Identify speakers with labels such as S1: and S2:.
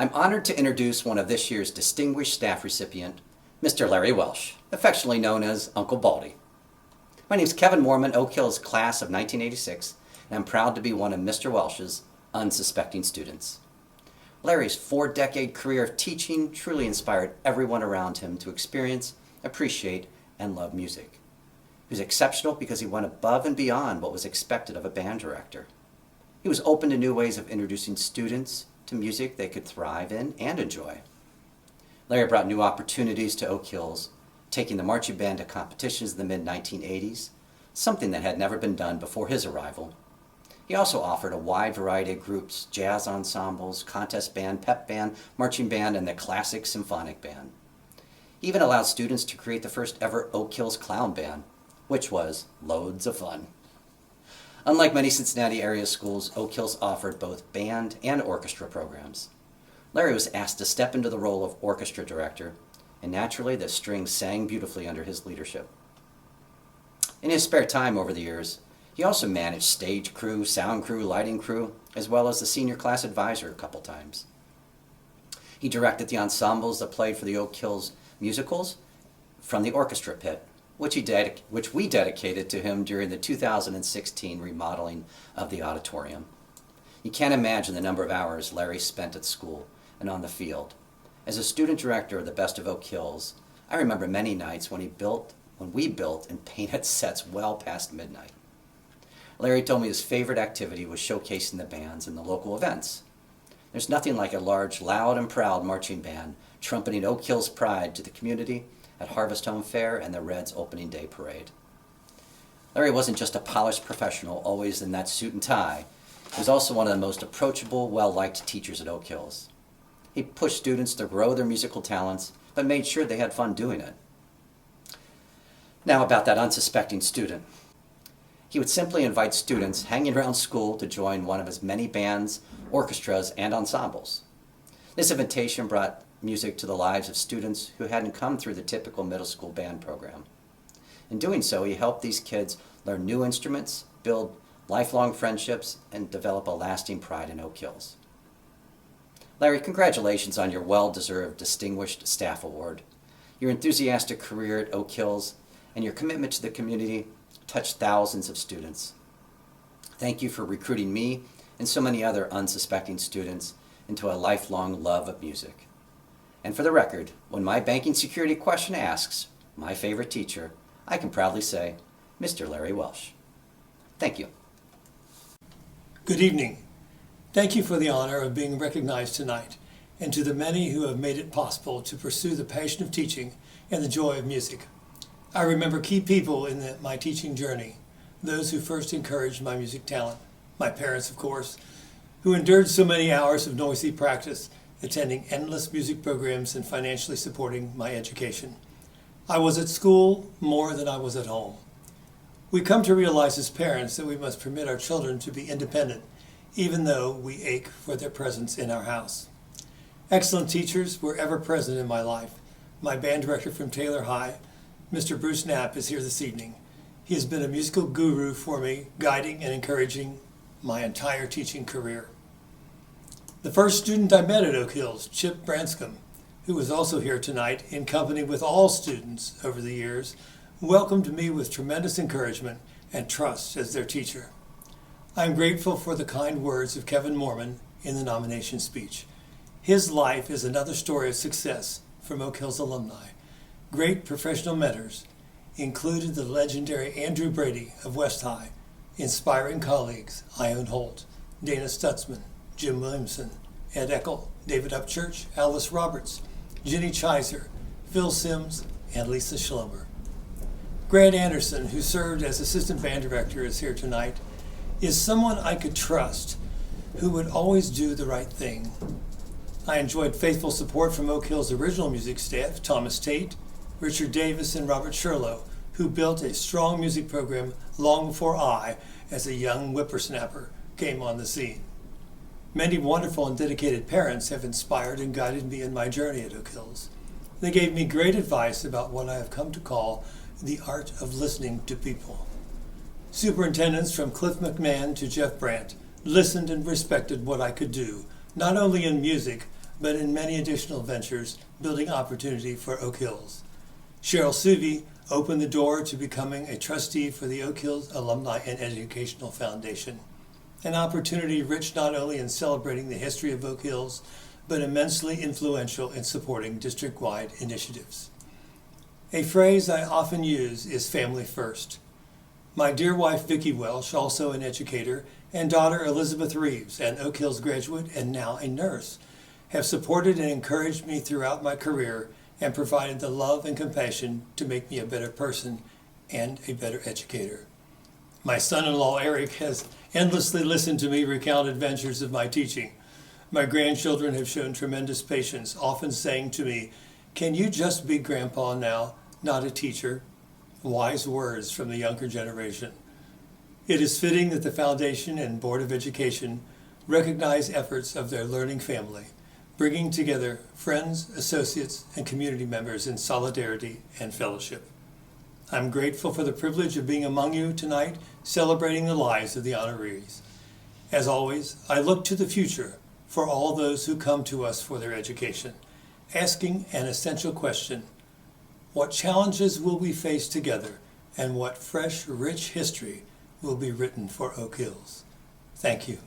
S1: I'm honored to introduce one of this year's distinguished staff recipient, Mr. Larry Welsh, affectionately known as Uncle Baldy. My name is Kevin Moorman, Oak Hill's class of 1986, and I'm proud to be one of Mr. Welsh's unsuspecting students. Larry's 4-decade career of teaching truly inspired everyone around him to experience, appreciate, and love music. He was exceptional because he went above and beyond what was expected of a band director. He was open to new ways of introducing students to music they could thrive in and enjoy. Larry brought new opportunities to Oak Hills, taking the marching band to competitions in the mid-1980s, something that had never been done before his arrival. He also offered a wide variety of groups: jazz ensembles, contest band, pep band, marching band, and the classic symphonic band. He even allowed students to create the first ever Oak Hills Clown Band, which was loads of fun. Unlike many Cincinnati area schools, Oak Hills offered both band and orchestra programs. Larry was asked to step into the role of orchestra director, and naturally the strings sang beautifully under his leadership. In his spare time over the years, he also managed stage crew, sound crew, lighting crew, as well as the senior class advisor a couple times. He directed the ensembles that played for the Oak Hills musicals from the orchestra pit, which we dedicated to him during the 2016 remodeling of the auditorium. You can't imagine the number of hours Larry spent at school and on the field. As a student director of the Best of Oak Hills, I remember many nights when we built and painted sets well past midnight. Larry told me his favorite activity was showcasing the bands in the local events. There's nothing like a large, loud, and proud marching band trumpeting Oak Hill's pride to the community at Harvest Home Fair and the Reds opening day parade. Larry wasn't just a polished professional, always in that suit and tie. He was also one of the most approachable, well-liked teachers at Oak Hills. He pushed students to grow their musical talents, but made sure they had fun doing it. Now about that unsuspecting student. He would simply invite students hanging around school to join one of his many bands, orchestras, and ensembles. This invitation brought music to the lives of students who hadn't come through the typical middle school band program. In doing so, he helped these kids learn new instruments, build lifelong friendships, and develop a lasting pride in Oak Hills. Larry, congratulations on your well-deserved Distinguished Staff Award. Your enthusiastic career at Oak Hills and your commitment to the community touched thousands of students. Thank you for recruiting me and so many other unsuspecting students into a lifelong love of music. And for the record, when my banking security question asks, my favorite teacher, I can proudly say, Mr. Larry Welsh. Thank you.
S2: Good evening. Thank you for the honor of being recognized tonight, and to the many who have made it possible to pursue the passion of teaching and the joy of music. I remember key people in my teaching journey, those who first encouraged my music talent, my parents, of course, who endured so many hours of noisy practice, attending endless music programs and financially supporting my education. I was at school more than I was at home. We come to realize as parents that we must permit our children to be independent, even though we ache for their presence in our house. Excellent teachers were ever present in my life. My band director from Taylor High, Mr. Bruce Knapp, is here this evening. He has been a musical guru for me, guiding and encouraging my entire teaching career. The first student I met at Oak Hills, Chip Branscombe, who was also here tonight in company with all students over the years, welcomed me with tremendous encouragement and trust as their teacher. I am grateful for the kind words of Kevin Moorman in the nomination speech. His life is another story of success from Oak Hills alumni. Great professional mentors included the legendary Andrew Brady of West High, inspiring colleagues Ione Holt, Dana Stutzman, Jim Williamson, Ed Eckel, David Upchurch, Alice Roberts, Ginny Chiser, Phil Sims, and Lisa Schlomer. Grant Anderson, who served as assistant band director, is here tonight, is someone I could trust, who would always do the right thing. I enjoyed faithful support from Oak Hill's original music staff, Thomas Tate, Richard Davis, and Robert Sherlow, who built a strong music program long before I, as a young whippersnapper, came on the scene. Many wonderful and dedicated parents have inspired and guided me in my journey at Oak Hills. They gave me great advice about what I have come to call the art of listening to people. Superintendents from Cliff McMahon to Jeff Brandt listened and respected what I could do, not only in music, but in many additional ventures, building opportunity for Oak Hills. Cheryl Suvi opened the door to becoming a trustee for the Oak Hills Alumni and Educational Foundation, an opportunity rich not only in celebrating the history of Oak Hills, but immensely influential in supporting district-wide initiatives. A phrase I often use is family first. My dear wife, Vicki Welsh, also an educator, and daughter Elizabeth Reeves, an Oak Hills graduate and now a nurse, have supported and encouraged me throughout my career and provided the love and compassion to make me a better person and a better educator. My son-in-law, Eric, has endlessly listened to me recount adventures of my teaching. My grandchildren have shown tremendous patience, often saying to me, "Can you just be Grandpa now, not a teacher?" Wise words from the younger generation. It is fitting that the Foundation and Board of Education recognize efforts of their learning family, bringing together friends, associates, and community members in solidarity and fellowship. I'm grateful for the privilege of being among you tonight, celebrating the lives of the honorees. As always, I look to the future for all those who come to us for their education, asking an essential question: what challenges will we face together, and what fresh, rich history will be written for Oak Hills? Thank you.